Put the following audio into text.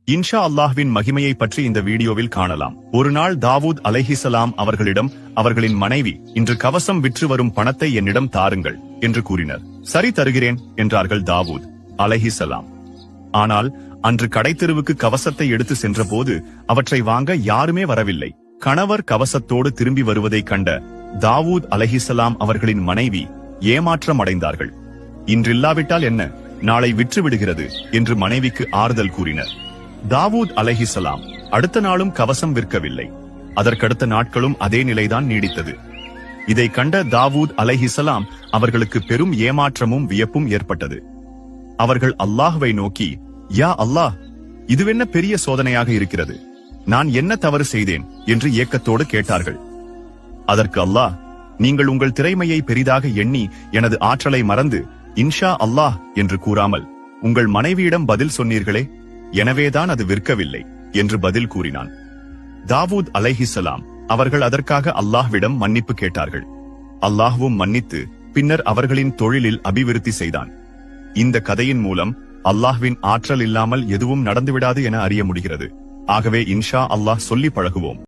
இன்ஷா அல்லாஹ்வின் மகிமையை பற்றி இந்த வீடியோவில் காணலாம். ஒரு நாள் தாவூத் அலைஹிஸ்ஸலாம் அவர்களிடம் அவர்களின் மனைவி, இன்று கவசம் விற்று வரும் பணத்தை என்னிடம் தாருங்கள் என்று கூறினர். சரி, தருகிறேன் என்றார்கள் தாவூத் அலைஹிஸ்ஸலாம். ஆனால் அன்று கடைத்தெருவுக்கு கவசத்தை எடுத்து சென்றபோது அவற்றை வாங்க யாருமே வரவில்லை. கணவர் கவசத்தோடு திரும்பி வருவதை கண்ட தாவூத் அலைஹிஸ்ஸலாம் அவர்களின் மனைவி ஏமாற்றம் அடைந்தார்கள். இன்றில்லாவிட்டால் என்ன, நாளை விற்று விடுகிறது என்று மனைவிக்கு ஆறுதல் கூறினர். தாவூத் அலைஹிஸ்ஸலாம் அடுத்த நாளும் கவசம் விற்கவில்லை. அதற்கடுத்த நாட்களும் அதே நிலைதான் நீடித்தது. இதை கண்ட தாவூத் அலைஹிஸ்ஸலாம் அவர்களுக்கு பெரும் ஏமாற்றமும் வியப்பும் ஏற்பட்டது. அவர்கள் அல்லாஹ்வை நோக்கி, யா அல்லாஹ், இதுவென்ன பெரிய சோதனையாக இருக்கிறது, நான் என்ன தவறு செய்தேன் என்று ஏக்கத்தோடு கேட்டார்கள். அதற்கு அல்லாஹ், நீங்கள் உங்கள் திறமையை பெரிதாக எண்ணி எனது ஆற்றலை மறந்து இன்ஷா அல்லாஹ் என்று கூறாமல் உங்கள் மனைவியிடம் பதில் சொன்னீர்களே, எனவேதான் அது விற்கவில்லை என்று பதில் கூறினான். தாவூத் அலைஹிஸ்ஸலாம் அவர்கள் அதற்காக அல்லாஹ்விடம் மன்னிப்பு கேட்டார்கள். அல்லாஹ்வும் மன்னித்து பின்னர் அவர்களின் தொழிலில் அபிவிருத்தி செய்தான். இந்த கதையின் மூலம் அல்லாஹ்வின் ஆற்றல் இல்லாமல் எதுவும் நடந்துவிடாது என அறிய முடிகிறது. ஆகவே இன்ஷா அல்லாஹ் சொல்லி பழகுவோம்.